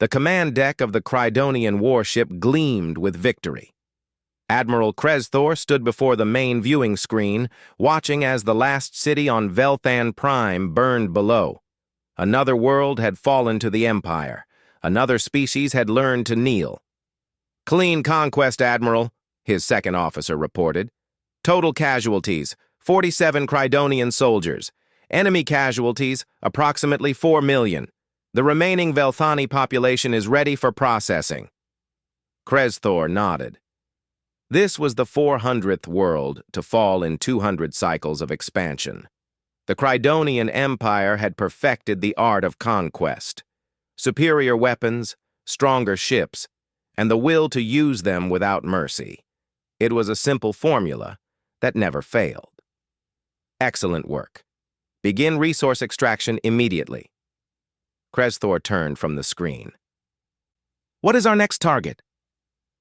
The command deck of the Crydonian warship gleamed with victory. Admiral Kresthor stood before the main viewing screen, watching as the last city on Velthan Prime burned below. Another world had fallen to the Empire. Another species had learned to kneel. "Clean conquest, Admiral," his second officer reported. "Total casualties, 47 Crydonian soldiers. Enemy casualties, approximately 4 million. The remaining Velthani population is ready for processing." Kresthor nodded. This was the 400th world to fall in 200 cycles of expansion. The Crydonian Empire had perfected the art of conquest. Superior weapons, stronger ships, and the will to use them without mercy. It was a simple formula that never failed. "Excellent work. Begin resource extraction immediately." Kresthor turned from the screen. "What is our next target?"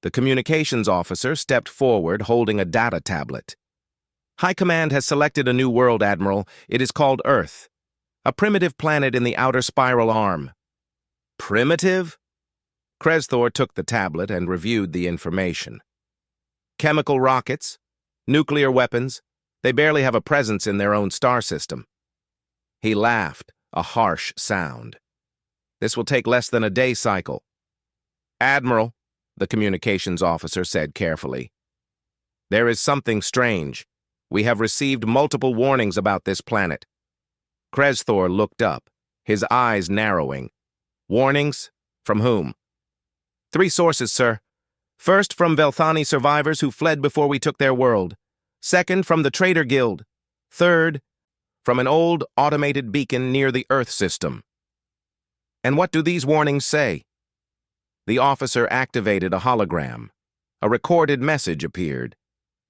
The communications officer stepped forward holding a data tablet. "High Command has selected a new world, Admiral. It is called Earth, a primitive planet in the outer spiral arm." "Primitive?" Kresthor took the tablet and reviewed the information. "Chemical rockets, nuclear weapons, they barely have a presence in their own star system." He laughed, a harsh sound. "This will take less than a day cycle." "Admiral," the communications officer said carefully, "there is something strange. We have received multiple warnings about this planet." Kresthor looked up, his eyes narrowing. "Warnings? From whom?" "3 sources, sir. First, from Velthani survivors who fled before we took their world. Second, from the Trader Guild. Third, from an old automated beacon near the Earth system." "And what do these warnings say?" The officer activated a hologram. A recorded message appeared.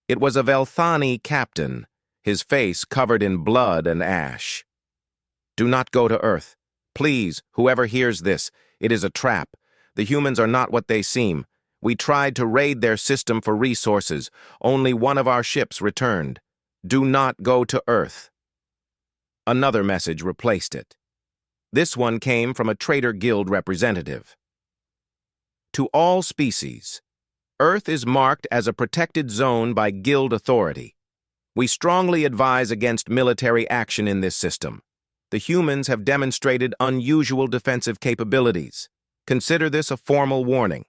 It was a Velthani captain, his face covered in blood and ash. "Do not go to Earth. Please, whoever hears this, it is a trap. The humans are not what they seem. We tried to raid their system for resources. Only one of our ships returned. Do not go to Earth." Another message replaced it. This one came from a Trader Guild representative. "To all species, Earth is marked as a protected zone by Guild authority. We strongly advise against military action in this system. The humans have demonstrated unusual defensive capabilities. Consider this a formal warning."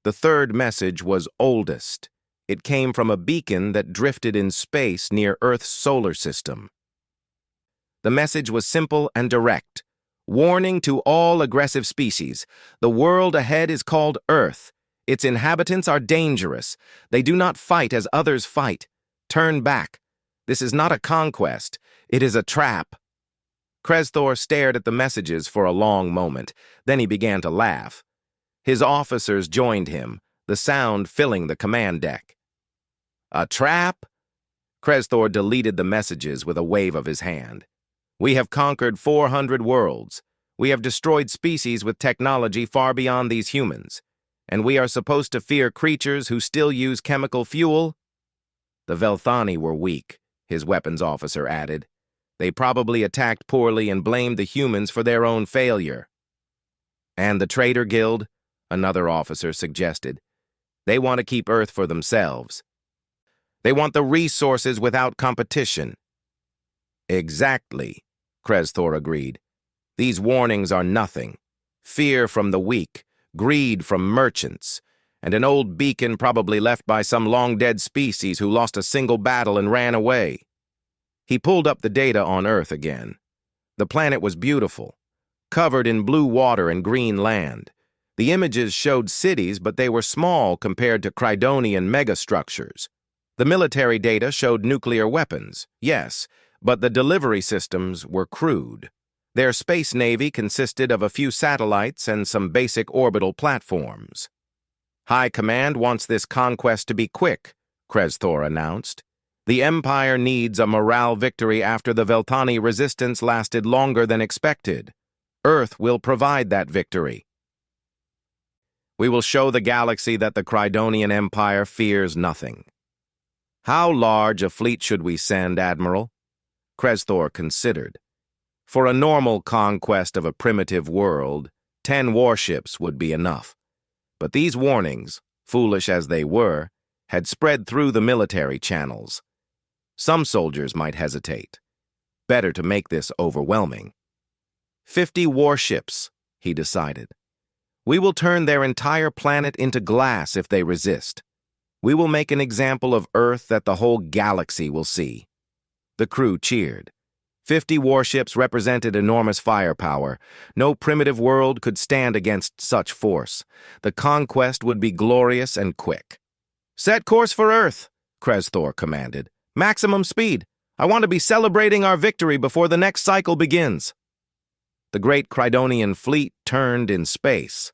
The third message was oldest. It came from a beacon that drifted in space near Earth's solar system. The message was simple and direct. "Warning to all aggressive species. The world ahead is called Earth. Its inhabitants are dangerous. They do not fight as others fight. Turn back. This is not a conquest. It is a trap." Kresthor stared at the messages for a long moment. Then he began to laugh. His officers joined him, the sound filling the command deck. "A trap?" Kresthor deleted the messages with a wave of his hand. "We have conquered 400 worlds. We have destroyed species with technology far beyond these humans. And we are supposed to fear creatures who still use chemical fuel?" "The Velthani were weak," his weapons officer added. "They probably attacked poorly and blamed the humans for their own failure." "And the Trader Guild?" another officer suggested. "They want to keep Earth for themselves. They want the resources without competition." "Exactly," Kresthor agreed. "These warnings are nothing. Fear from the weak, greed from merchants, and an old beacon probably left by some long-dead species who lost a single battle and ran away." He pulled up the data on Earth again. The planet was beautiful, covered in blue water and green land. The images showed cities, but they were small compared to Crydonian megastructures. The military data showed nuclear weapons, yes, but the delivery systems were crude. Their space navy consisted of a few satellites and some basic orbital platforms. "High Command wants this conquest to be quick," Kresthor announced. "The Empire needs a morale victory after the Velthani resistance lasted longer than expected. Earth will provide that victory. We will show the galaxy that the Crydonian Empire fears nothing." "How large a fleet should we send, Admiral?" Kresthor considered. "For a normal conquest of a primitive world, 10 warships would be enough. But these warnings, foolish as they were, had spread through the military channels. Some soldiers might hesitate. Better to make this overwhelming. 50 warships, he decided. We will turn their entire planet into glass if they resist. We will make an example of Earth that the whole galaxy will see. The crew cheered. 50 warships represented enormous firepower. No primitive world could stand against such force. The conquest would be glorious and quick. Set course for Earth, Krezthor commanded. Maximum speed. I want to be celebrating our victory before the next cycle begins. The great Crydonian fleet turned in space.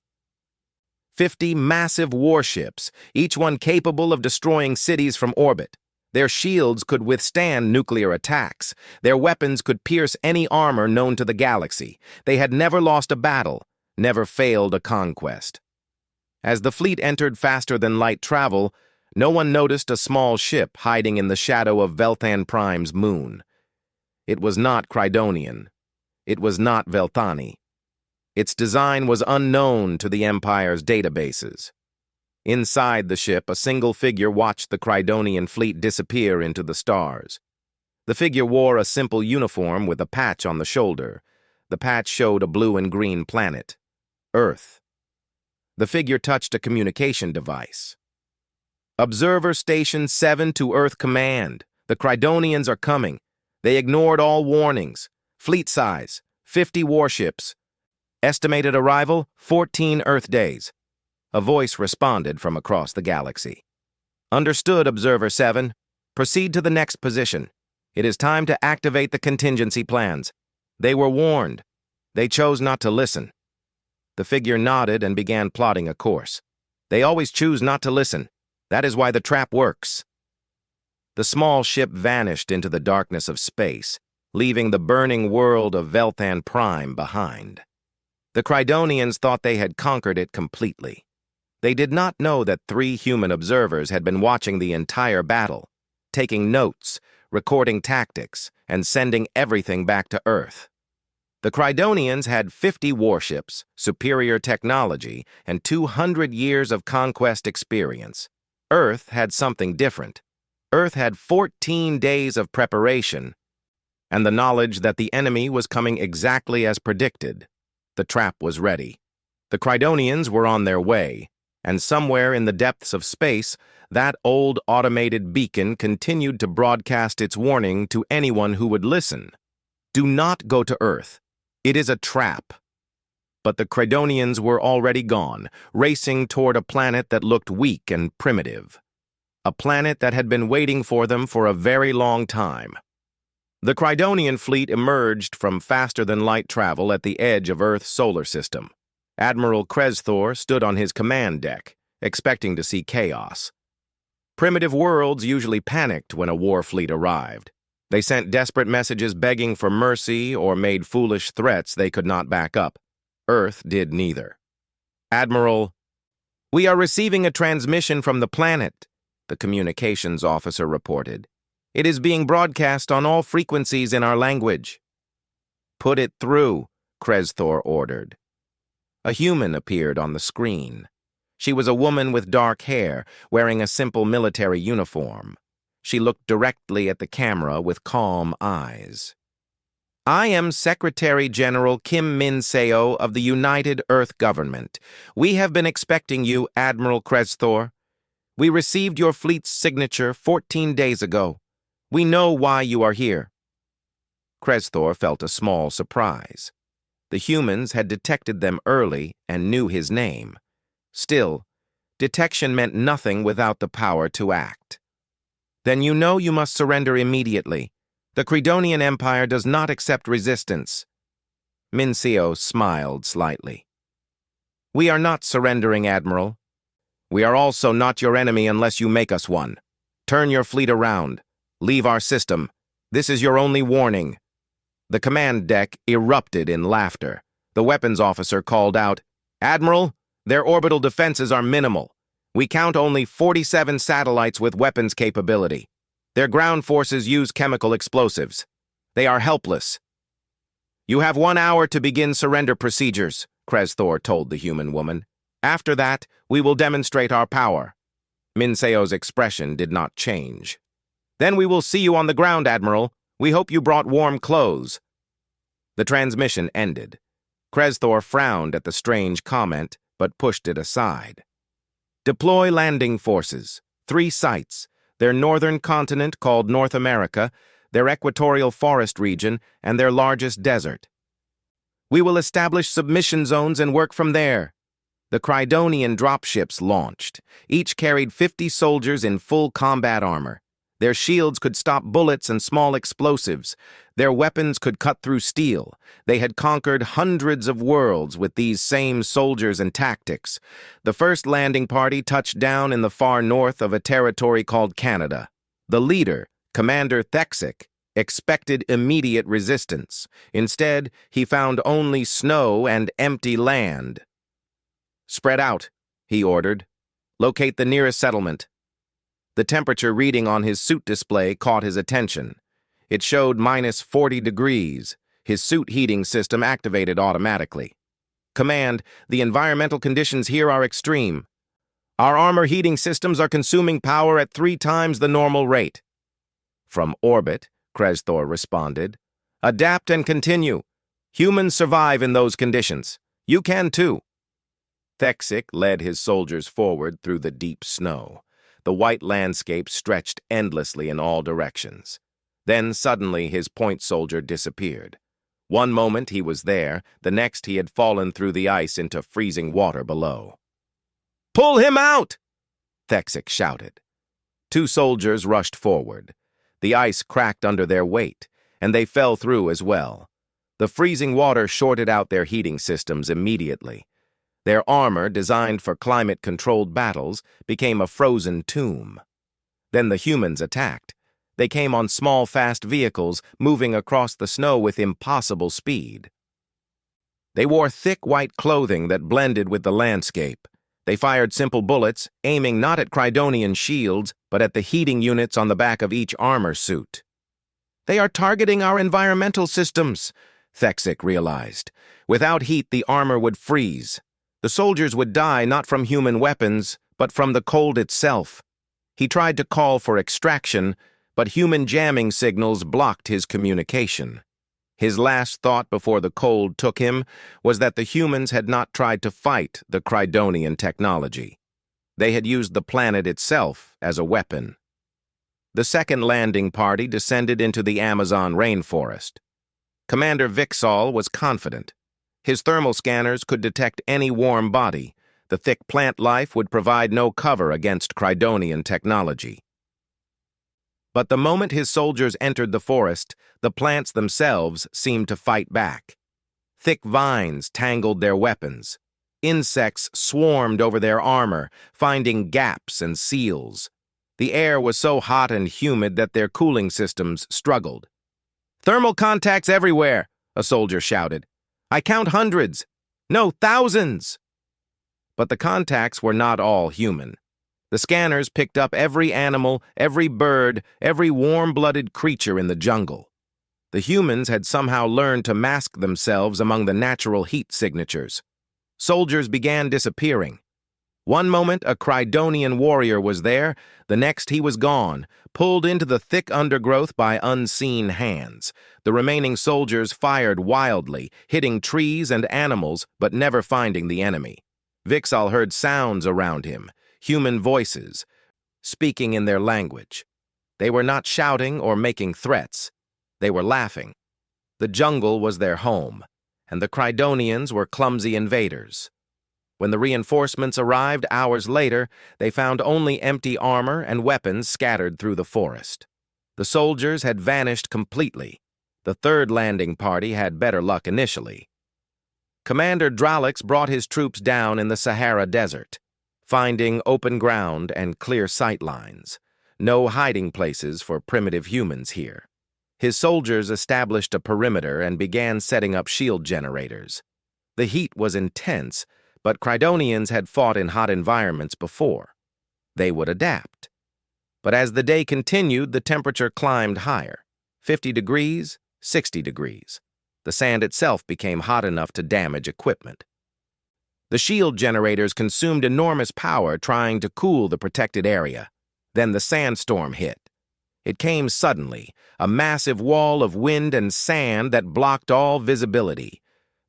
50 massive warships, each one capable of destroying cities from orbit. Their shields could withstand nuclear attacks. Their weapons could pierce any armor known to the galaxy. They had never lost a battle, never failed a conquest. As the fleet entered faster-than-light travel, no one noticed a small ship hiding in the shadow of Velthan Prime's moon. It was not Crydonian. It was not Velthani. Its design was unknown to the Empire's databases. Inside the ship, a single figure watched the Crydonian fleet disappear into the stars. The figure wore a simple uniform with a patch on the shoulder. The patch showed a blue and green planet, Earth. The figure touched a communication device. Observer Station 7 to Earth Command. The Crydonians are coming. They ignored all warnings. Fleet size, 50 warships. Estimated arrival, 14 Earth days. A voice responded from across the galaxy. Understood, Observer 7. Proceed to the next position. It is time to activate the contingency plans. They were warned. They chose not to listen. The figure nodded and began plotting a course. They always choose not to listen. That is why the trap works. The small ship vanished into the darkness of space, leaving the burning world of Velthan Prime behind. The Crydonians thought they had conquered it completely. They did not know that 3 human observers had been watching the entire battle, taking notes, recording tactics, and sending everything back to Earth. The Crydonians had 50 warships, superior technology, and 200 years of conquest experience. Earth had something different. Earth had 14 days of preparation, and the knowledge that the enemy was coming exactly as predicted. The trap was ready. The Crydonians were on their way, and somewhere in the depths of space, that old automated beacon continued to broadcast its warning to anyone who would listen. Do not go to Earth. It is a trap. But the Crydonians were already gone, racing toward a planet that looked weak and primitive. A planet that had been waiting for them for a very long time. The Crydonian fleet emerged from faster-than-light travel at the edge of Earth's solar system. Admiral Krezthor stood on his command deck, expecting to see chaos. Primitive worlds usually panicked when a war fleet arrived. They sent desperate messages begging for mercy or made foolish threats they could not back up. Earth did neither. Admiral, we are receiving a transmission from the planet, the communications officer reported. It is being broadcast on all frequencies in our language. Put it through, Krezthor ordered. A human appeared on the screen. She was a woman with dark hair, wearing a simple military uniform. She looked directly at the camera with calm eyes. I am Secretary General Kim Min-seo of the United Earth Government. We have been expecting you, Admiral Krezthor. We received your fleet's signature 14 days ago. We know why you are here. Krezthor felt a small surprise. The humans had detected them early and knew his name. Still, detection meant nothing without the power to act. Then you know you must surrender immediately. The Crydonian Empire does not accept resistance. Min-seo smiled slightly. We are not surrendering, Admiral. We are also not your enemy unless you make us one. Turn your fleet around. Leave our system. This is your only warning. The command deck erupted in laughter. The weapons officer called out, Admiral, their orbital defenses are minimal. We count only 47 satellites with weapons capability. Their ground forces use chemical explosives. They are helpless. You have 1 hour to begin surrender procedures. Krezthor told the human woman. After that, we will demonstrate our power. Minseo's expression did not change. Then we will see you on the ground, Admiral. We hope you brought warm clothes. The transmission ended. Krezthor frowned at the strange comment, but pushed it aside. Deploy landing forces. 3 sites. Their northern continent called North America, their equatorial forest region, and their largest desert. We will establish submission zones and work from there. The Crydonian dropships launched. Each carried 50 soldiers in full combat armor. Their shields could stop bullets and small explosives. Their weapons could cut through steel. They had conquered hundreds of worlds with these same soldiers and tactics. The first landing party touched down in the far north of a territory called Canada. The leader, Commander Thexic, expected immediate resistance. Instead, he found only snow and empty land. Spread out, he ordered. Locate the nearest settlement. The temperature reading on his suit display caught his attention. It showed -40 degrees. His suit heating system activated automatically. Command, the environmental conditions here are extreme. Our armor heating systems are consuming power at 3 times the normal rate. From orbit, Krezthor responded. Adapt and continue. Humans survive in those conditions. You can too. Thexic led his soldiers forward through the deep snow. The white landscape stretched endlessly in all directions. Then suddenly his point soldier disappeared. One moment he was there, the next he had fallen through the ice into freezing water below. Pull him out! Thexic shouted. 2 soldiers rushed forward. The ice cracked under their weight, and they fell through as well. The freezing water shorted out their heating systems immediately. Their armor, designed for climate-controlled battles, became a frozen tomb. Then the humans attacked. They came on small, fast vehicles, moving across the snow with impossible speed. They wore thick white clothing that blended with the landscape. They fired simple bullets, aiming not at Crydonian shields, but at the heating units on the back of each armor suit. They are targeting our environmental systems, Thexic realized. Without heat, the armor would freeze. The soldiers would die not from human weapons, but from the cold itself. He tried to call for extraction, but human jamming signals blocked his communication. His last thought before the cold took him was that the humans had not tried to fight the Crydonian technology. They had used the planet itself as a weapon. The second landing party descended into the Amazon rainforest. Commander Vixal was confident. His thermal scanners could detect any warm body. The thick plant life would provide no cover against Crydonian technology. But the moment his soldiers entered the forest, the plants themselves seemed to fight back. Thick vines tangled their weapons. Insects swarmed over their armor, finding gaps and seals. The air was so hot and humid that their cooling systems struggled. "Thermal contacts everywhere," a soldier shouted. "I count hundreds. No, thousands." But the contacts were not all human. The scanners picked up every animal, every bird, every warm-blooded creature in the jungle. The humans had somehow learned to mask themselves among the natural heat signatures. Soldiers began disappearing. One moment a Crydonian warrior was there, the next he was gone, pulled into the thick undergrowth by unseen hands. The remaining soldiers fired wildly, hitting trees and animals, but never finding the enemy. Vixal heard sounds around him, human voices, speaking in their language. They were not shouting or making threats. They were laughing. The jungle was their home, and the Crydonians were clumsy invaders. When the reinforcements arrived hours later, they found only empty armor and weapons scattered through the forest. The soldiers had vanished completely. The third landing party had better luck initially. Commander Dralix brought his troops down in the Sahara Desert, finding open ground and clear sight lines. No hiding places for primitive humans here. His soldiers established a perimeter and began setting up shield generators. The heat was intense, but Crydonians had fought in hot environments before. They would adapt. But as the day continued, the temperature climbed higher. 50 degrees, 60 degrees. The sand itself became hot enough to damage equipment. The shield generators consumed enormous power trying to cool the protected area. Then the sandstorm hit. It came suddenly, a massive wall of wind and sand that blocked all visibility.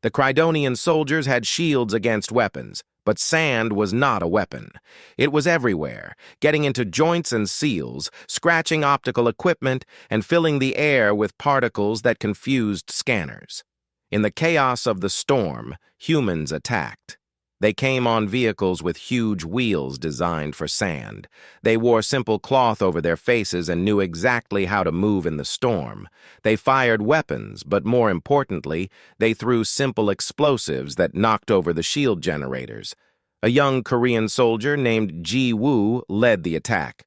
The Crydonian soldiers had shields against weapons, but sand was not a weapon. It was everywhere, getting into joints and seals, scratching optical equipment, and filling the air with particles that confused scanners. In the chaos of the storm, humans attacked. They came on vehicles with huge wheels designed for sand. They wore simple cloth over their faces and knew exactly how to move in the storm. They fired weapons, but more importantly, they threw simple explosives that knocked over the shield generators. A young Korean soldier named Ji-woo led the attack.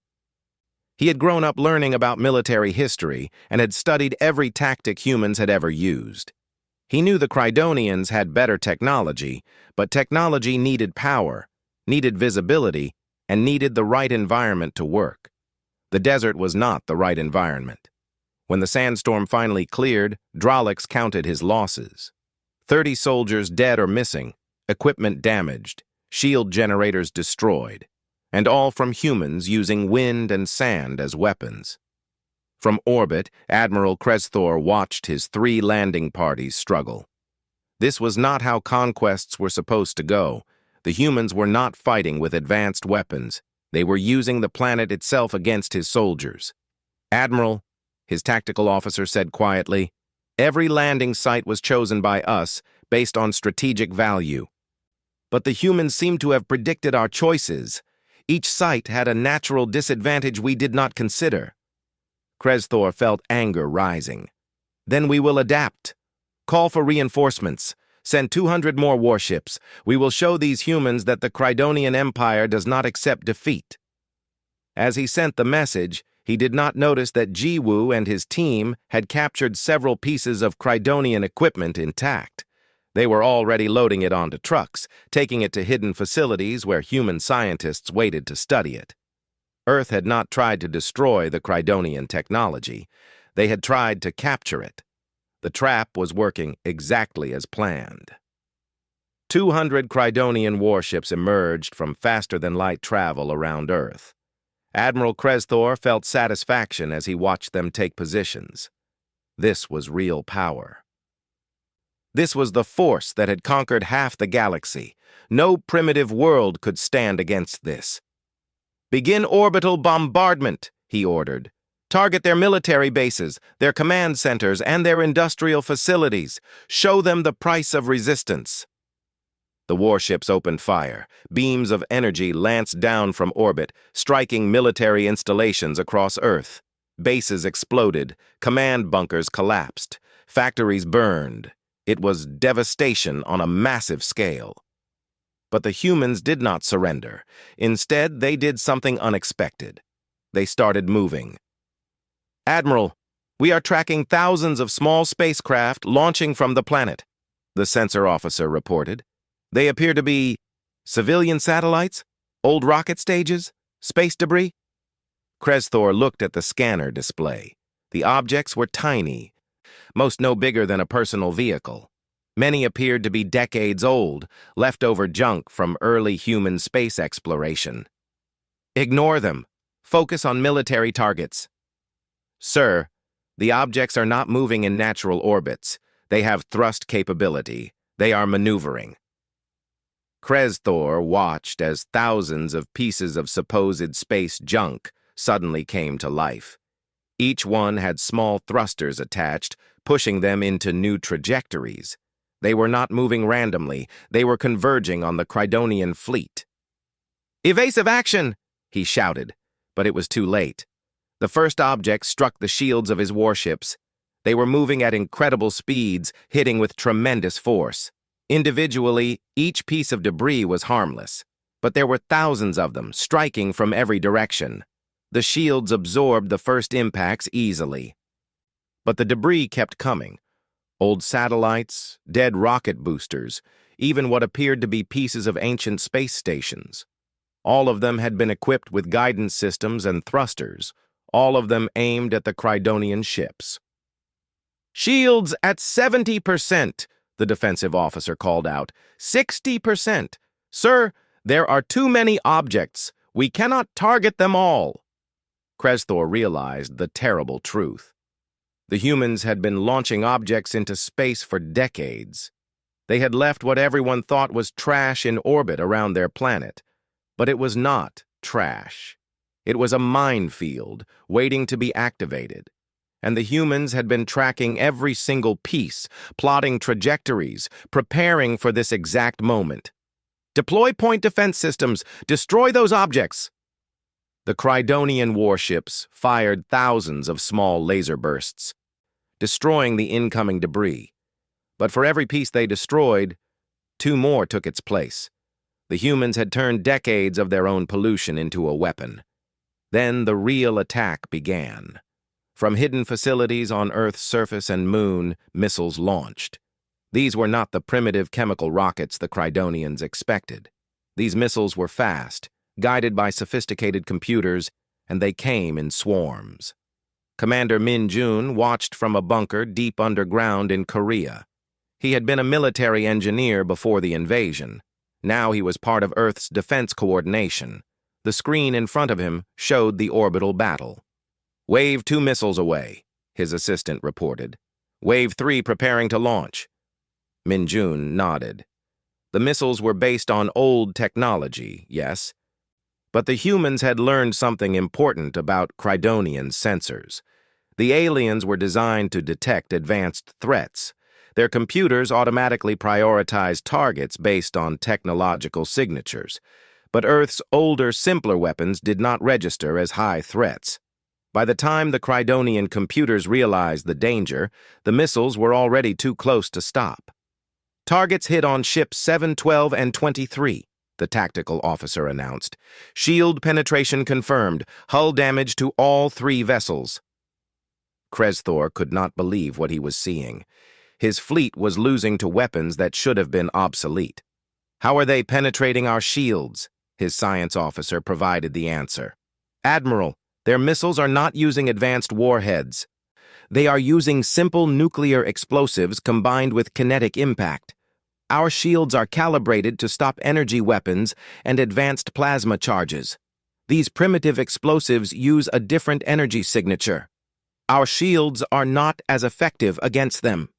He had grown up learning about military history and had studied every tactic humans had ever used. He knew the Crydonians had better technology, but technology needed power, needed visibility, and needed the right environment to work. The desert was not the right environment. When the sandstorm finally cleared, Drolix counted his losses. 30 soldiers dead or missing, equipment damaged, shield generators destroyed, and all from humans using wind and sand as weapons. From orbit, Admiral Kresthor watched his 3 landing parties struggle. This was not how conquests were supposed to go. The humans were not fighting with advanced weapons. They were using the planet itself against his soldiers. "Admiral," his tactical officer said quietly, "every landing site was chosen by us based on strategic value. But the humans seem to have predicted our choices. Each site had a natural disadvantage we did not consider." Kresthor felt anger rising. "Then we will adapt. Call for reinforcements. Send 200 more warships. We will show these humans that the Crydonian Empire does not accept defeat." As he sent the message, he did not notice that Ji-woo and his team had captured several pieces of Crydonian equipment intact. They were already loading it onto trucks, taking it to hidden facilities where human scientists waited to study it. Earth had not tried to destroy the Crydonian technology. They had tried to capture it. The trap was working exactly as planned. 200 Crydonian warships emerged from faster-than-light travel around Earth. Admiral Kresthor felt satisfaction as he watched them take positions. This was real power. This was the force that had conquered half the galaxy. No primitive world could stand against this. "Begin orbital bombardment," he ordered. "Target their military bases, their command centers, and their industrial facilities. Show them the price of resistance." The warships opened fire. Beams of energy lanced down from orbit, striking military installations across Earth. Bases exploded. Command bunkers collapsed. Factories burned. It was devastation on a massive scale. But the humans did not surrender. Instead, they did something unexpected. They started moving. "Admiral, we are tracking thousands of small spacecraft launching from the planet," the sensor officer reported. "They appear to be civilian satellites, old rocket stages, space debris." Kresthor looked at the scanner display. The objects were tiny, most no bigger than a personal vehicle. Many appeared to be decades old, leftover junk from early human space exploration. "Ignore them. Focus on military targets." "Sir, the objects are not moving in natural orbits. They have thrust capability. They are maneuvering." Kresthor watched as thousands of pieces of supposed space junk suddenly came to life. Each one had small thrusters attached, pushing them into new trajectories. They were not moving randomly. They were converging on the Crydonian fleet. "Evasive action!" he shouted, but it was too late. The first object struck the shields of his warships. They were moving at incredible speeds, hitting with tremendous force. Individually, each piece of debris was harmless, but there were thousands of them, striking from every direction. The shields absorbed the first impacts easily. But the debris kept coming. Old satellites, dead rocket boosters, even what appeared to be pieces of ancient space stations. All of them had been equipped with guidance systems and thrusters, all of them aimed at the Crydonian ships. "Shields at 70%, the defensive officer called out. 60%. "Sir, there are too many objects. We cannot target them all." Kresthor realized the terrible truth. The humans had been launching objects into space for decades. They had left what everyone thought was trash in orbit around their planet. But it was not trash. It was a minefield waiting to be activated. And the humans had been tracking every single piece, plotting trajectories, preparing for this exact moment. "Deploy point defense systems! Destroy those objects!" The Crydonian warships fired thousands of small laser bursts, destroying the incoming debris. But for every piece they destroyed, two more took its place. The humans had turned decades of their own pollution into a weapon. Then the real attack began. From hidden facilities on Earth's surface and moon, missiles launched. These were not the primitive chemical rockets the Crydonians expected. These missiles were fast, guided by sophisticated computers, and they came in swarms. Commander Min Jun watched from a bunker deep underground in Korea. He had been a military engineer before the invasion. Now he was part of Earth's defense coordination. The screen in front of him showed the orbital battle. "Wave 2 missiles away," his assistant reported. "Wave 3 preparing to launch." Min Jun nodded. The missiles were based on old technology, yes, but the humans had learned something important about Crydonian sensors. The aliens were designed to detect advanced threats. Their computers automatically prioritized targets based on technological signatures. But Earth's older, simpler weapons did not register as high threats. By the time the Crydonian computers realized the danger, the missiles were already too close to stop. "Targets hit on ships 7, 12, and 23, the tactical officer announced. "Shield penetration confirmed. Hull damage to all 3 vessels." Kresthor could not believe what he was seeing. His fleet was losing to weapons that should have been obsolete. "How are they penetrating our shields?" His science officer provided the answer. "Admiral, their missiles are not using advanced warheads. They are using simple nuclear explosives combined with kinetic impact. Our shields are calibrated to stop energy weapons and advanced plasma charges. These primitive explosives use a different energy signature. Our shields are not as effective against them."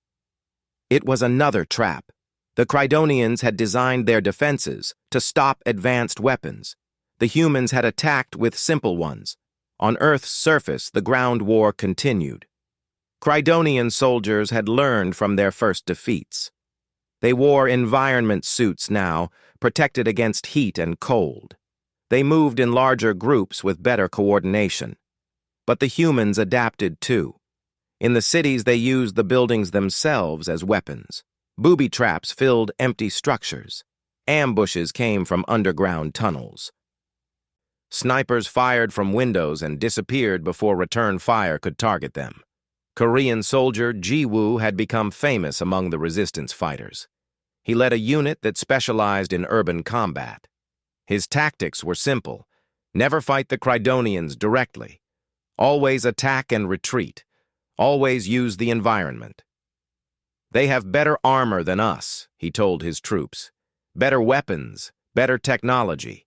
It was another trap. The Crydonians had designed their defenses to stop advanced weapons. The humans had attacked with simple ones. On Earth's surface, the ground war continued. Crydonian soldiers had learned from their first defeats. They wore environment suits now, protected against heat and cold. They moved in larger groups with better coordination. But the humans adapted too. In the cities, they used the buildings themselves as weapons. Booby traps filled empty structures. Ambushes came from underground tunnels. Snipers fired from windows and disappeared before return fire could target them. Korean soldier Ji-woo had become famous among the resistance fighters. He led a unit that specialized in urban combat. His tactics were simple. Never fight the Crydonians directly. Always attack and retreat. Always use the environment. "They have better armor than us," he told his troops. "Better weapons, better technology.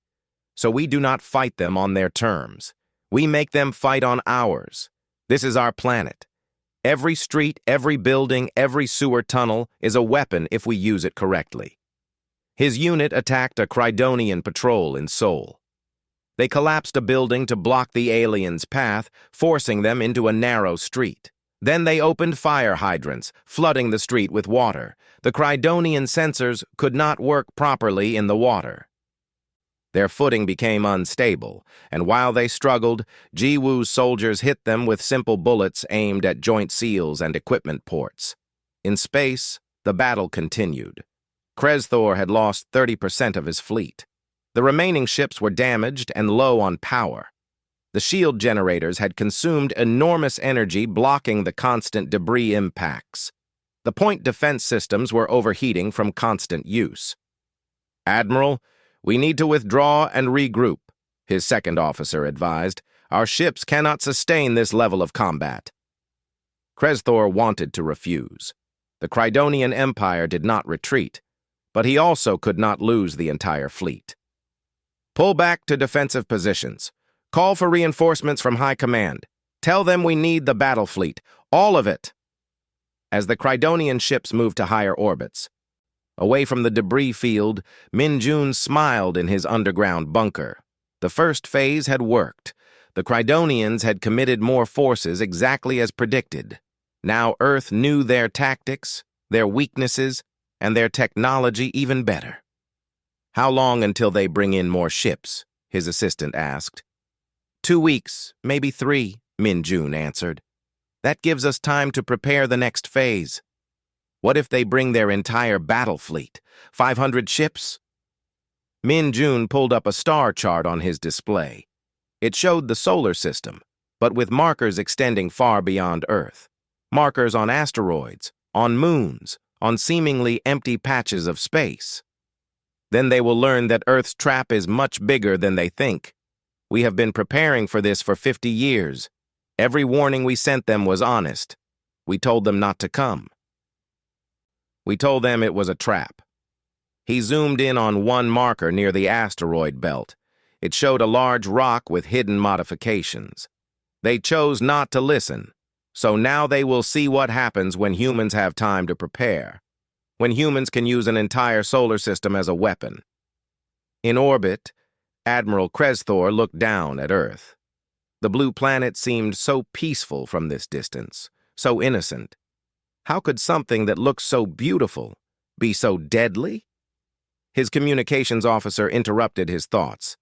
So we do not fight them on their terms. We make them fight on ours. This is our planet. Every street, every building, every sewer tunnel is a weapon if we use it correctly." His unit attacked a Crydonian patrol in Seoul. They collapsed a building to block the aliens' path, forcing them into a narrow street. Then they opened fire hydrants, flooding the street with water. The Crydonian sensors could not work properly in the water. Their footing became unstable, and while they struggled, Ji-woo's soldiers hit them with simple bullets aimed at joint seals and equipment ports. In space, the battle continued. Kresthor had lost 30% of his fleet. The remaining ships were damaged and low on power. The shield generators had consumed enormous energy, blocking the constant debris impacts. The point defense systems were overheating from constant use. "Admiral, we need to withdraw and regroup," his second officer advised. "Our ships cannot sustain this level of combat." Kresthor wanted to refuse. The Crydonian Empire did not retreat. but he also could not lose the entire fleet. Pull back to defensive positions. Call for reinforcements from High Command. Tell them we need the battle fleet, all of it. As the Crydonian ships moved to higher orbits, away from the debris field, Min-Jun smiled in his underground bunker. The first phase had worked. The Crydonians had committed more forces exactly as predicted. Now Earth knew their tactics, their weaknesses, and their technology even better. "How long until they bring in more ships?" his assistant asked. 2 weeks, maybe 3, Min-Jun answered. "That gives us time to prepare the next phase." "What if they bring their entire battle fleet? 500 ships?" Min-Jun pulled up a star chart on his display. It showed the solar system, but with markers extending far beyond Earth. Markers on asteroids, on moons, on seemingly empty patches of space. "Then they will learn that Earth's trap is much bigger than they think. We have been preparing for this for 50 years. Every warning we sent them was honest. We told them not to come. We told them it was a trap." He zoomed in on one marker near the asteroid belt. It showed a large rock with hidden modifications. They chose not to listen, so now they will see what happens when humans have time to prepare, when humans can use an entire solar system as a weapon. In orbit, Admiral Kresthor looked down at Earth. The blue planet seemed so peaceful from this distance, so innocent. How could something that looked so beautiful be so deadly? His communications officer interrupted his thoughts.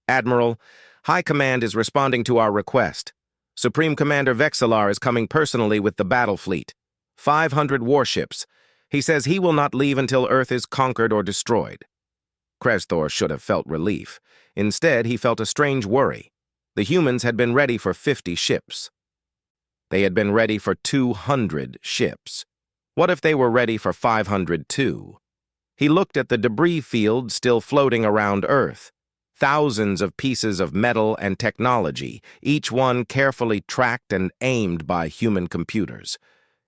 "Admiral, High Command is responding to our request. Supreme Commander Vexillar is coming personally with the battle fleet. 500 warships. He says he will not leave until Earth is conquered or destroyed." Kresthor should have felt relief. Instead, he felt a strange worry. The humans had been ready for 50 ships. They had been ready for 200 ships. What if they were ready for 500 too? He looked at the debris field still floating around Earth. Thousands of pieces of metal and technology, each one carefully tracked and aimed by human computers.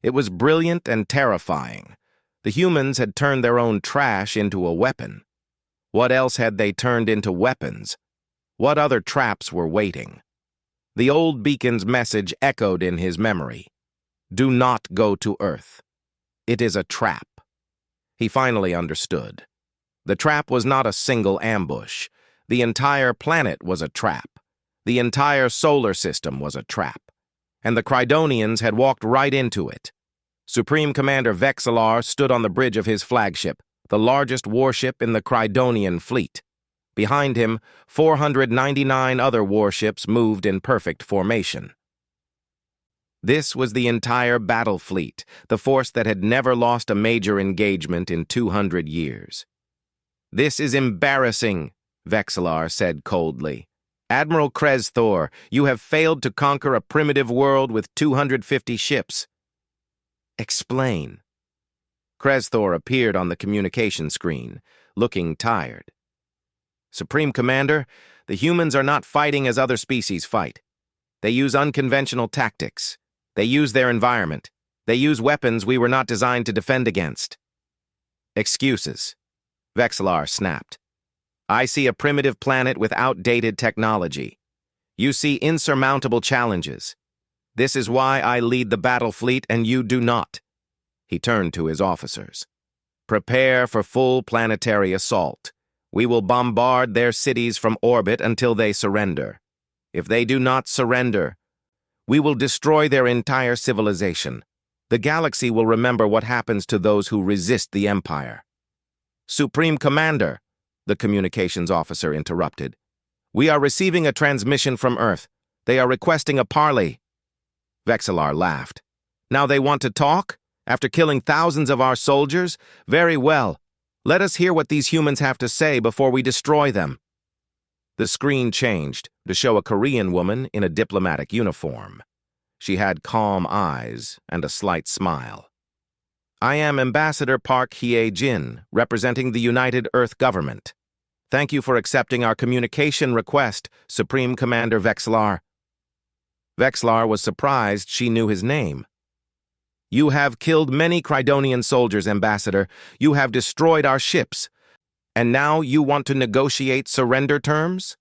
It was brilliant and terrifying. The humans had turned their own trash into a weapon. What else had they turned into weapons? What other traps were waiting? The old beacon's message echoed in his memory. "Do not go to Earth. It is a trap." He finally understood. The trap was not a single ambush. The entire planet was a trap. The entire solar system was a trap. And the Crydonians had walked right into it. Supreme Commander Vexillar stood on the bridge of his flagship, the largest warship in the Crydonian fleet. Behind him, 499 other warships moved in perfect formation. This was the entire battle fleet, the force that had never lost a major engagement in 200 years. "This is embarrassing," Vexillar said coldly. "Admiral Kresthor, you have failed to conquer a primitive world with 250 ships." "Explain." Kresthor appeared on the communication screen, looking tired. "Supreme Commander, the humans are not fighting as other species fight. They use unconventional tactics. They use their environment. They use weapons we were not designed to defend against." "Excuses," Vexillar snapped. "I see a primitive planet with outdated technology. You see insurmountable challenges. This is why I lead the battle fleet and you do not." He turned to his officers. "Prepare for full planetary assault. We will bombard their cities from orbit until they surrender. If they do not surrender, we will destroy their entire civilization. The galaxy will remember what happens to those who resist the Empire." "Supreme Commander," the communications officer interrupted. "We are receiving a transmission from Earth. They are requesting a parley." Vexillar laughed. "Now they want to talk? After killing thousands of our soldiers? Very well. Let us hear what these humans have to say before we destroy them." The screen changed to show a Korean woman in a diplomatic uniform. She had calm eyes and a slight smile. "I am Ambassador Park Hye-jin, representing the United Earth Government. Thank you for accepting our communication request, Supreme Commander Vexillar." Vexillar was surprised she knew his name. You have killed many Crydonian soldiers, Ambassador. You have destroyed our ships. And now you want to negotiate surrender terms?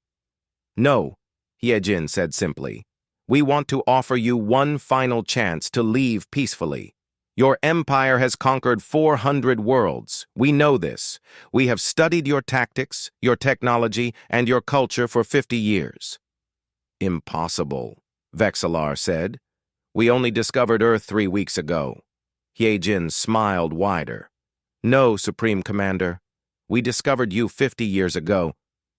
No, Hyejin said simply. We want to offer you one final chance to leave peacefully. Your empire has conquered 400 worlds. We know this. We have studied your tactics, your technology, and your culture for 50 years. Impossible, Vexillar said. We only discovered Earth 3 weeks ago. Hyejin smiled wider. No, Supreme Commander. We discovered you 50 years ago.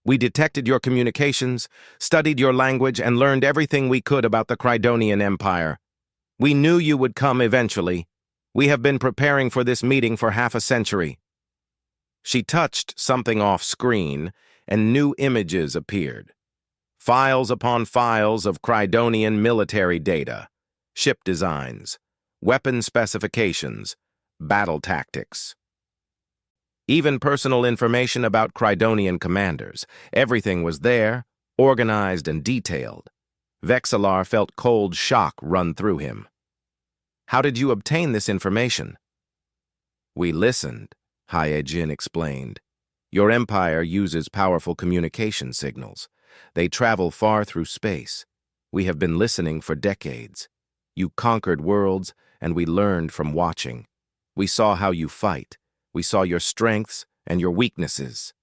We detected your communications, studied your language, and learned everything we could about the Crydonian Empire. We knew you would come eventually. We have been preparing for this meeting for half a century. She touched something off screen, and new images appeared. Files upon files of Crydonian military data, ship designs, weapon specifications, battle tactics. Even personal information about Crydonian commanders. Everything was there, organized and detailed. Vexillar felt cold shock run through him. How did you obtain this information? We listened, Hyejin explained. Your empire uses powerful communication signals. They travel far through space. We have been listening for decades. You conquered worlds, and we learned from watching. We saw how you fight. We saw your strengths and your weaknesses.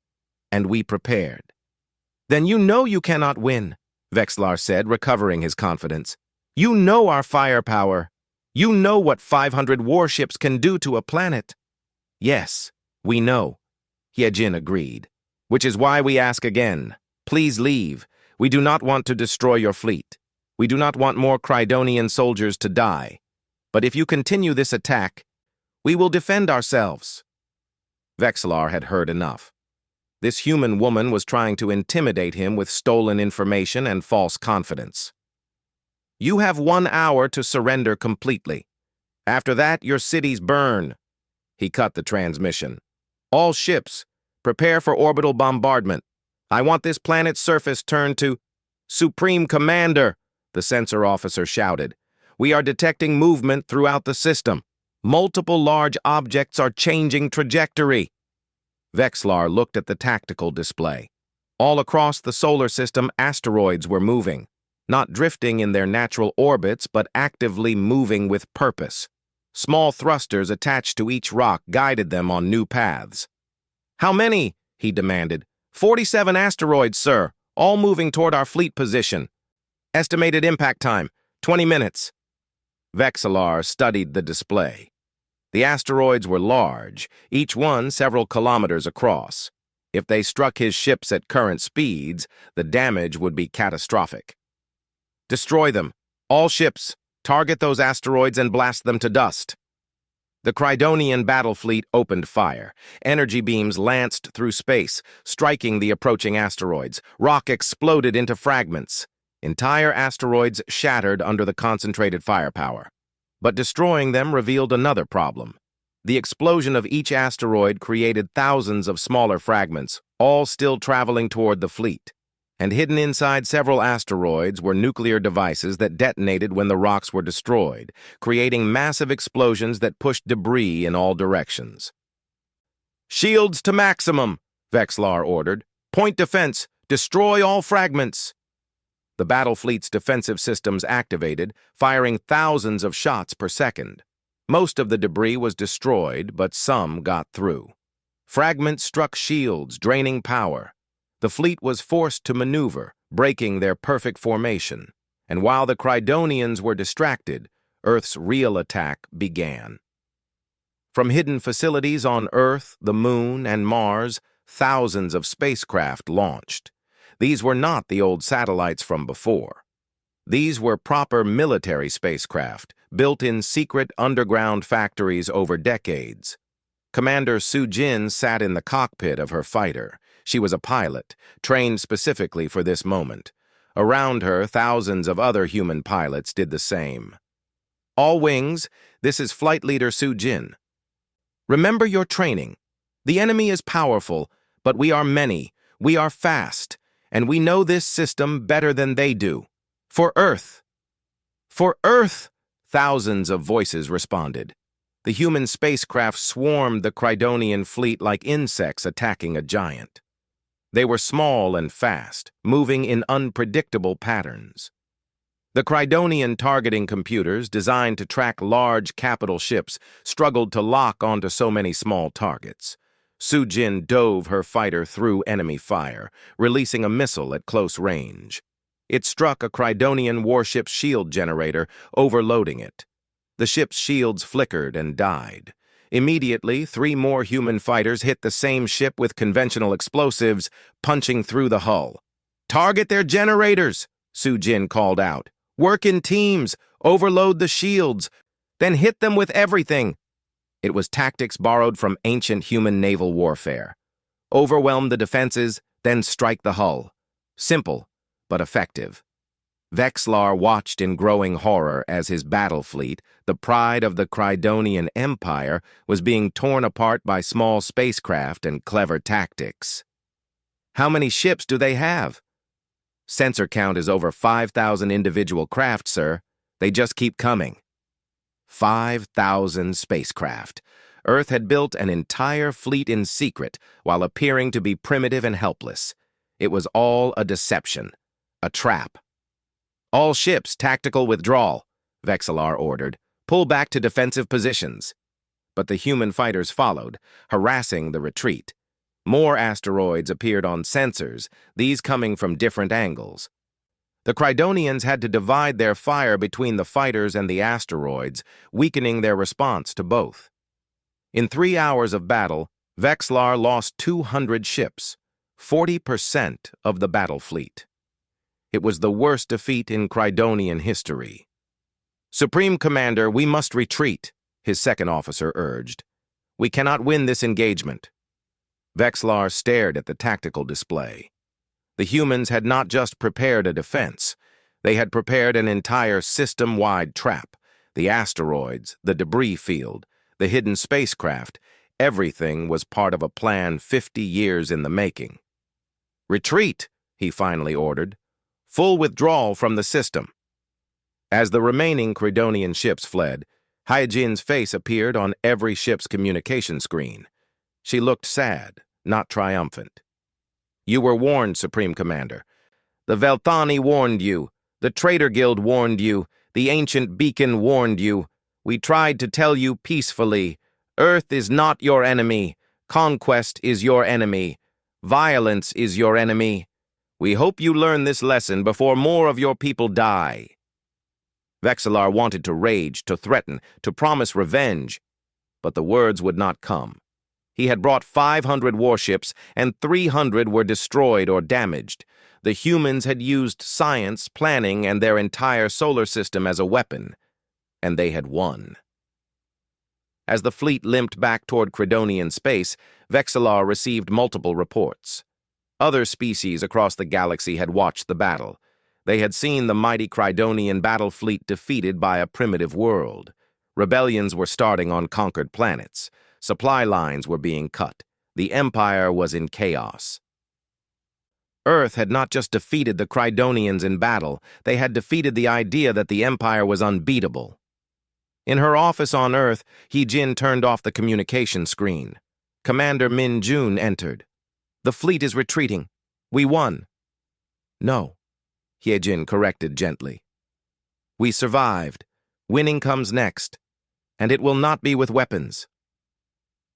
And we prepared. Then you know you cannot win, Vexillar said, recovering his confidence. You know our firepower. You know what 500 warships can do to a planet. Yes, we know, Hyejin agreed. Which is why we ask again. Please leave. We do not want to destroy your fleet. We do not want more Crydonian soldiers to die. But if you continue this attack, we will defend ourselves. Vexillar had heard enough. This human woman was trying to intimidate him with stolen information and false confidence. You have 1 hour to surrender completely. After that, your cities burn. He cut the transmission. All ships, prepare for orbital bombardment. I want this planet's surface turned to Supreme Commander, the sensor officer shouted. We are detecting movement throughout the system. Multiple large objects are changing trajectory. Vexillar looked at the tactical display. All across the solar system, asteroids were moving, not drifting in their natural orbits, but actively moving with purpose. Small thrusters attached to each rock guided them on new paths. How many? He demanded. 47 asteroids, sir, all moving toward our fleet position. Estimated impact time, 20 minutes. Vexillar studied the display. The asteroids were large, each one several kilometers across. If they struck his ships at current speeds, the damage would be catastrophic. Destroy them. All ships, target those asteroids and blast them to dust. The Crydonian battle fleet opened fire. Energy beams lanced through space, striking the approaching asteroids. Rock exploded into fragments. Entire asteroids shattered under the concentrated firepower. But destroying them revealed another problem. The explosion of each asteroid created thousands of smaller fragments, all still traveling toward the fleet. And hidden inside several asteroids were nuclear devices that detonated when the rocks were destroyed, creating massive explosions that pushed debris in all directions. Shields to maximum, Vexillar ordered. Point defense, destroy all fragments. The battle fleet's defensive systems activated, firing thousands of shots per second. Most of the debris was destroyed, but some got through. Fragments struck shields, draining power. The fleet was forced to maneuver, breaking their perfect formation. And while the Crydonians were distracted, Earth's real attack began. From hidden facilities on Earth, the Moon, and Mars, thousands of spacecraft launched. These were not the old satellites from before. These were proper military spacecraft, built in secret underground factories over decades. Commander Sujin sat in the cockpit of her fighter. She was a pilot, trained specifically for this moment. Around her, thousands of other human pilots did the same. All wings, this is Flight Leader Sujin. Remember your training. The enemy is powerful, but we are many. We are fast. And we know this system better than they do. For Earth! For Earth! Thousands of voices responded. The human spacecraft swarmed the Crydonian fleet like insects attacking a giant. They were small and fast, moving in unpredictable patterns. The Crydonian targeting computers, designed to track large capital ships, struggled to lock onto so many small targets. Sujin dove her fighter through enemy fire, releasing a missile at close range. It struck a Crydonian warship's shield generator, overloading it. The ship's shields flickered and died. Immediately, 3 more human fighters hit the same ship with conventional explosives, punching through the hull. "Target their generators," Sujin called out. "Work in teams, overload the shields, then hit them with everything." It was tactics borrowed from ancient human naval warfare. Overwhelm the defenses, then strike the hull. Simple, but effective. Vexlar watched in growing horror as his battle fleet, the pride of the Crydonian Empire, was being torn apart by small spacecraft and clever tactics. "How many ships do they have?" "Sensor count is over 5,000 individual craft, sir. They just keep coming." 5,000 spacecraft. Earth had built an entire fleet in secret while appearing to be primitive and helpless. It was all a deception, a trap. "All ships, tactical withdrawal," Vexlar ordered. "Pull back to defensive positions." But the human fighters followed, harassing the retreat. More asteroids appeared on sensors, these coming from different angles. The Crydonians had to divide their fire between the fighters and the asteroids, weakening their response to both. In 3 hours of battle, Vexlar lost 200 ships, 40% of the battle fleet. It was the worst defeat in Crydonian history. "Supreme Commander, we must retreat," his second officer urged. "We cannot win this engagement." Vexlar stared at the tactical display. The humans had not just prepared a defense. They had prepared an entire system-wide trap. The asteroids, the debris field, the hidden spacecraft, everything was part of a plan 50 years in the making. "Retreat," he finally ordered. "Full withdrawal from the system." As the remaining Crydonian ships fled, Hyojin's face appeared on every ship's communication screen. She looked sad, not triumphant. "You were warned, Supreme Commander. The Velthani warned you. The Traitor Guild warned you. The Ancient Beacon warned you. We tried to tell you peacefully. Earth is not your enemy. Conquest is your enemy. Violence is your enemy. We hope you learn this lesson before more of your people die." Vexlar wanted to rage, to threaten, to promise revenge, but the words would not come. He had brought 500 warships, and 300 were destroyed or damaged. The humans had used science, planning, and their entire solar system as a weapon, and they had won. As the fleet limped back toward Crydonian space, Vexlar received multiple reports. Other species across the galaxy had watched the battle. They had seen the mighty Crydonian battle fleet defeated by a primitive world. Rebellions were starting on conquered planets. Supply lines were being cut. The Empire was in chaos. Earth had not just defeated the Crydonians in battle, they had defeated the idea that the Empire was unbeatable. In her office on Earth, Hyojin turned off the communication screen. Commander Min Jun entered. "The fleet is retreating. We won." "No," Hyojin corrected gently. "We survived. Winning comes next. And it will not be with weapons."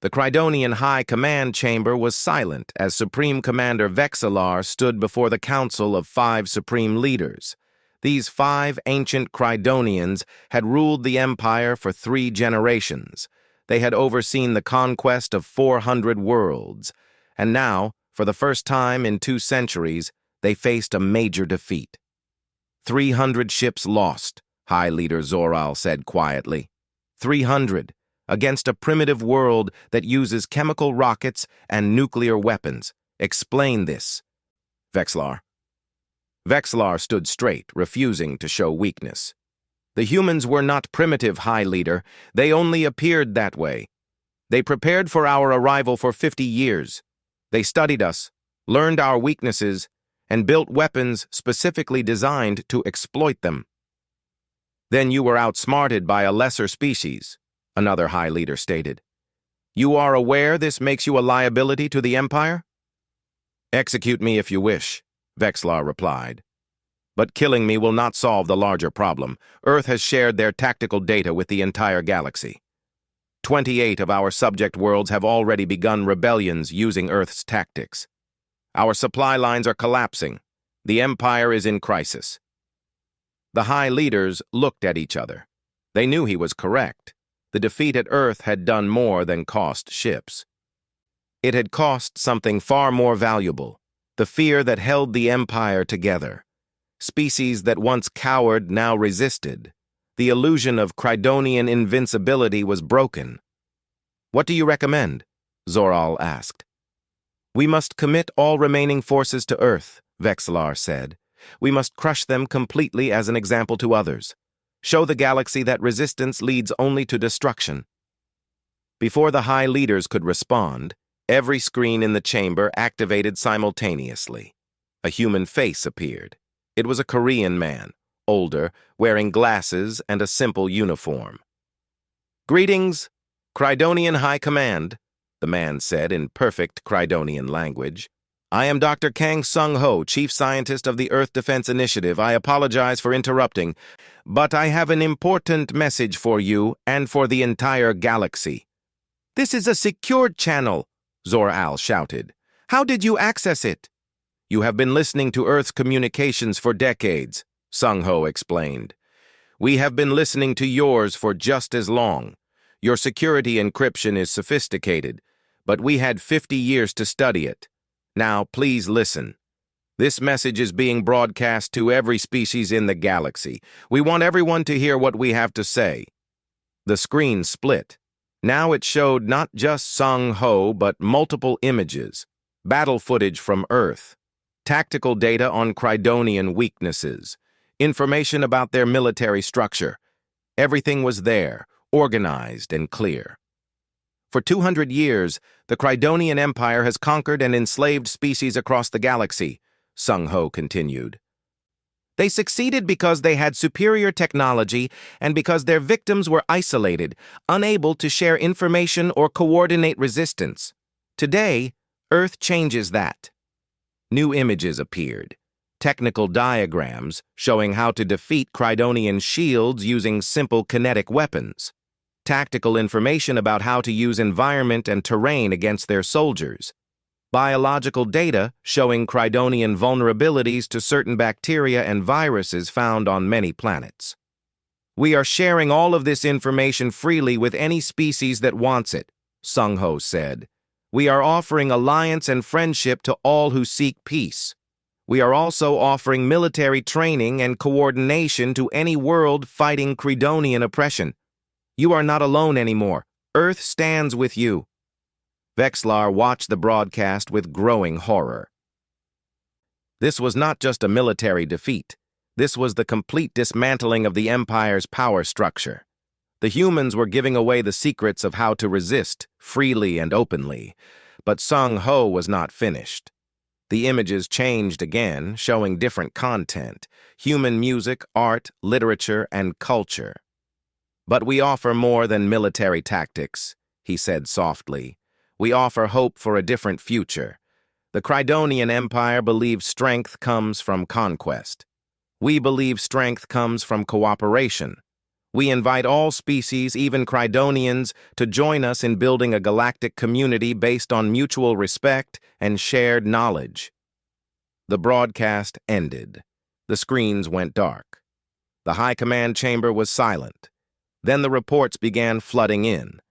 The Crydonian High Command Chamber was silent as Supreme Commander Vexlar stood before the Council of 5 Supreme Leaders. These 5 ancient Crydonians had ruled the Empire for 3 generations. They had overseen the conquest of 400 worlds. And now, for the first time in 2 centuries, they faced a major defeat. 300 ships lost, High Leader Zoral said quietly. 300, against a primitive world that uses chemical rockets and nuclear weapons. Explain this. Vexlar. Vexlar stood straight, refusing to show weakness. The humans were not primitive, High Leader. They only appeared that way. They prepared for our arrival for 50 years. They studied us, learned our weaknesses, and built weapons specifically designed to exploit them. Then you were outsmarted by a lesser species, another High Leader stated. You are aware this makes you a liability to the Empire? Execute me if you wish, Vexlar replied. But killing me will not solve the larger problem. Earth has shared their tactical data with the entire galaxy. 28 of our subject worlds have already begun rebellions using Earth's tactics. Our supply lines are collapsing. The Empire is in crisis. The High Leaders looked at each other. They knew he was correct. The defeat at Earth had done more than cost ships. It had cost something far more valuable, the fear that held the Empire together. Species that once cowered now resisted. The illusion of Crydonian invincibility was broken. What do you recommend? Zoral asked. We must commit all remaining forces to Earth, Vexlar said. We must crush them completely as an example to others. Show the galaxy that resistance leads only to destruction. Before the High Leaders could respond, every screen in the chamber activated simultaneously. A human face appeared. It was a Korean man, older, wearing glasses and a simple uniform. Greetings, Crydonian High Command, the man said in perfect Crydonian language. I am Dr. Kang Sung-ho, Chief Scientist of the Earth Defense Initiative. I apologize for interrupting, but I have an important message for you and for the entire galaxy. This is a secured channel, Zor-Al shouted. How did you access it? You have been listening to Earth's communications for decades, Sung-ho explained. We have been listening to yours for just as long. Your security encryption is sophisticated, but we had 50 years to study it. Now, please listen. This message is being broadcast to every species in the galaxy. We want everyone to hear what we have to say. The screen split. Now it showed not just Sung-ho, but multiple images, battle footage from Earth, tactical data on Crydonian weaknesses, information about their military structure. Everything was there, organized and clear. For 200 years, the Crydonian Empire has conquered and enslaved species across the galaxy, Sung-ho continued. They succeeded because they had superior technology and because their victims were isolated, unable to share information or coordinate resistance. Today, Earth changes that. New images appeared. Technical diagrams showing how to defeat Crydonian shields using simple kinetic weapons. Tactical information about how to use environment and terrain against their soldiers. Biological data showing Crydonian vulnerabilities to certain bacteria and viruses found on many planets. We are sharing all of this information freely with any species that wants it, Sung-ho said. We are offering alliance and friendship to all who seek peace. We are also offering military training and coordination to any world fighting Crydonian oppression. You are not alone anymore. Earth stands with you. Vexlar watched the broadcast with growing horror. This was not just a military defeat. This was the complete dismantling of the Empire's power structure. The humans were giving away the secrets of how to resist, freely and openly. But Sung-ho was not finished. The images changed again, showing different content, human music, art, literature, and culture. But we offer more than military tactics, he said softly. We offer hope for a different future. The Crydonian Empire believes strength comes from conquest. We believe strength comes from cooperation. We invite all species, even Crydonians, to join us in building a galactic community based on mutual respect and shared knowledge. The broadcast ended. The screens went dark. The High Command chamber was silent. Then the reports began flooding in.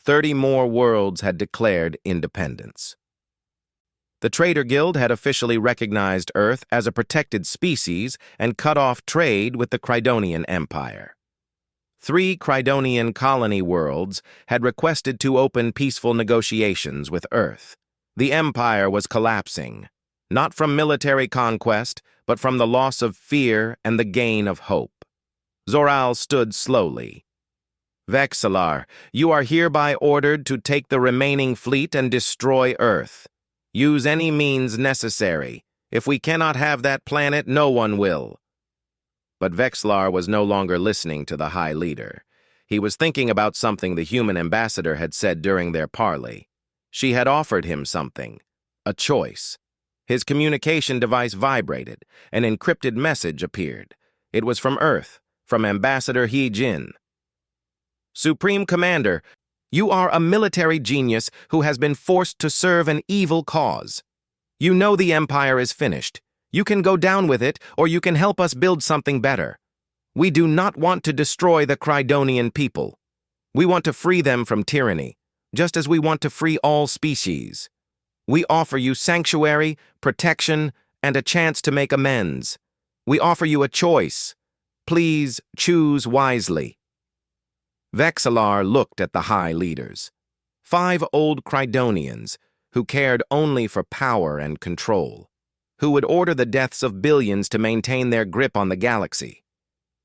30 more worlds had declared independence. The Trader Guild had officially recognized Earth as a protected species and cut off trade with the Crydonian Empire. 3 Crydonian colony worlds had requested to open peaceful negotiations with Earth. The Empire was collapsing, not from military conquest, but from the loss of fear and the gain of hope. Zor-Al stood slowly. Vexlar, you are hereby ordered to take the remaining fleet and destroy Earth. Use any means necessary. If we cannot have that planet, no one will. But Vexlar was no longer listening to the High Leader. He was thinking about something the human ambassador had said during their parley. She had offered him something, a choice. His communication device vibrated. An encrypted message appeared. It was from Earth, from Ambassador He Jin. Supreme Commander, you are a military genius who has been forced to serve an evil cause. You know the Empire is finished. You can go down with it, or you can help us build something better. We do not want to destroy the Crydonian people. We want to free them from tyranny, just as we want to free all species. We offer you sanctuary, protection, and a chance to make amends. We offer you a choice. Please choose wisely. Vexlar looked at the High Leaders. 5 old Crydonians who cared only for power and control, who would order the deaths of billions to maintain their grip on the galaxy,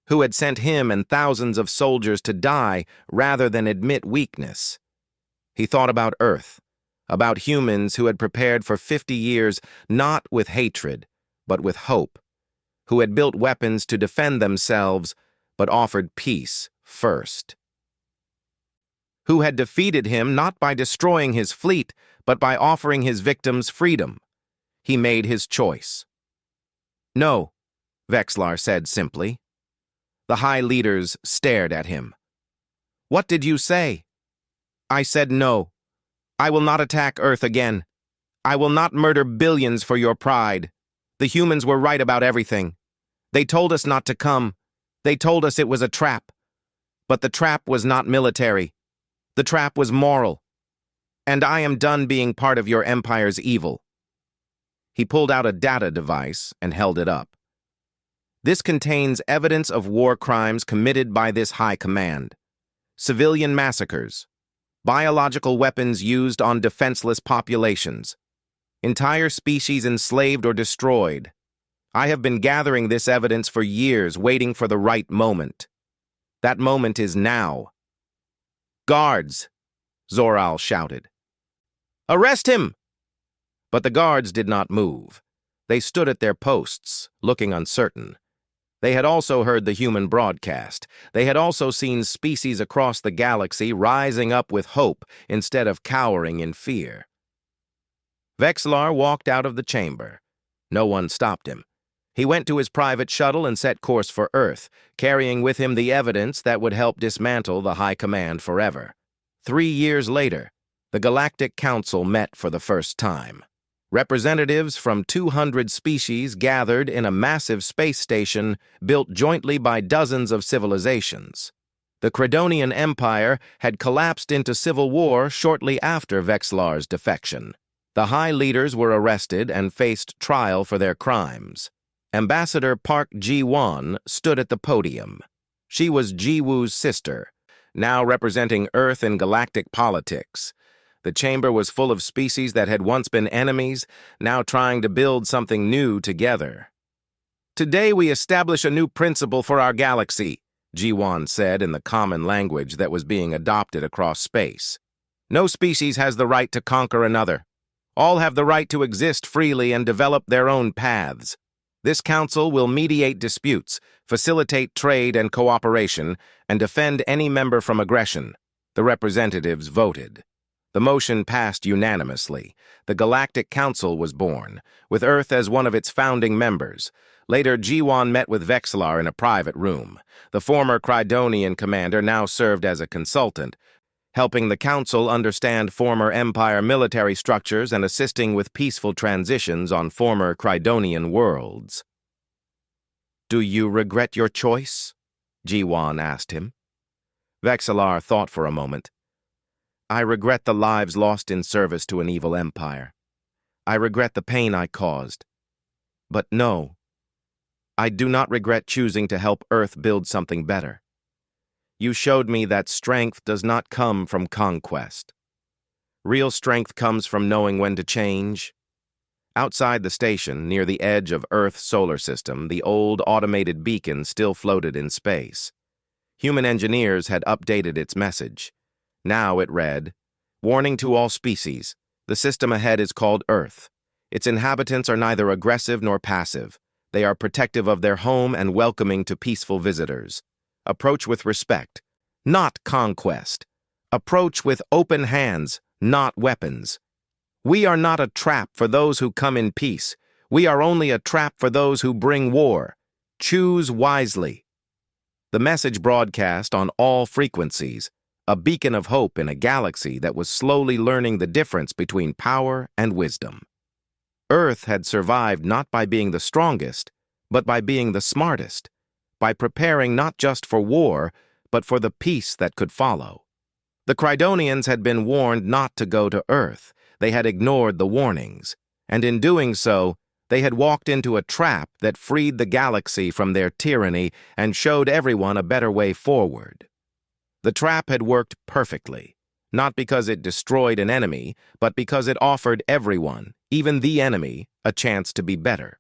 who had sent him and thousands of soldiers to die rather than admit weakness. He thought about Earth, about humans who had prepared for 50 years not with hatred, but with hope, who had built weapons to defend themselves, but offered peace first, who had defeated him not by destroying his fleet, but by offering his victims freedom. He made his choice. No, Vexlar said simply. The High Leaders stared at him. What did you say? I said no. I will not attack Earth again. I will not murder billions for your pride. The humans were right about everything. They told us not to come. They told us it was a trap. But the trap was not military. The trap was moral. And I am done being part of your empire's evil. He pulled out a data device and held it up. This contains evidence of war crimes committed by this high command. Civilian massacres. Biological weapons used on defenseless populations. Entire species enslaved or destroyed. I have been gathering this evidence for years, waiting for the right moment. That moment is now. Guards! Zoral shouted. Arrest him! But the guards did not move. They stood at their posts, looking uncertain. They had also heard the human broadcast. They had also seen species across the galaxy rising up with hope instead of cowering in fear. Vexlar walked out of the chamber. No one stopped him. He went to his private shuttle and set course for Earth, carrying with him the evidence that would help dismantle the High Command forever. 3 years later, the Galactic Council met for the first time. Representatives from 200 species gathered in a massive space station built jointly by dozens of civilizations. The Crydonian Empire had collapsed into civil war shortly after Vexlar's defection. The High Leaders were arrested and faced trial for their crimes. Ambassador Park Ji-won stood at the podium. She was Ji-woo's sister, now representing Earth in galactic politics. The chamber was full of species that had once been enemies, now trying to build something new together. Today we establish a new principle for our galaxy, Ji-won said in the common language that was being adopted across space. No species has the right to conquer another. All have the right to exist freely and develop their own paths. This council will mediate disputes, facilitate trade and cooperation, and defend any member from aggression. The representatives voted. The motion passed unanimously. The Galactic Council was born, with Earth as one of its founding members. Later, Ji-won met with Vexlar in a private room. The former Crydonian commander now served as a consultant, helping the Council understand former Empire military structures and assisting with peaceful transitions on former Crydonian worlds. Do you regret your choice? Ji-won asked him. Vexlar thought for a moment. I regret the lives lost in service to an evil empire. I regret the pain I caused. But no, I do not regret choosing to help Earth build something better. You showed me that strength does not come from conquest. Real strength comes from knowing when to change. Outside the station, near the edge of Earth's solar system, the old automated beacon still floated in space. Human engineers had updated its message. Now it read, "Warning to all species. The system ahead is called Earth. Its inhabitants are neither aggressive nor passive. They are protective of their home and welcoming to peaceful visitors. Approach with respect, not conquest. Approach with open hands, not weapons. We are not a trap for those who come in peace. We are only a trap for those who bring war. Choose wisely. The message broadcast on all frequencies, a beacon of hope in a galaxy that was slowly learning the difference between power and wisdom. Earth had survived not by being the strongest, but by being the smartest, by preparing not just for war, but for the peace that could follow. The Crydonians had been warned not to go to Earth. They had ignored the warnings, and in doing so, they had walked into a trap that freed the galaxy from their tyranny and showed everyone a better way forward. The trap had worked perfectly, not because it destroyed an enemy, but because it offered everyone, even the enemy, a chance to be better.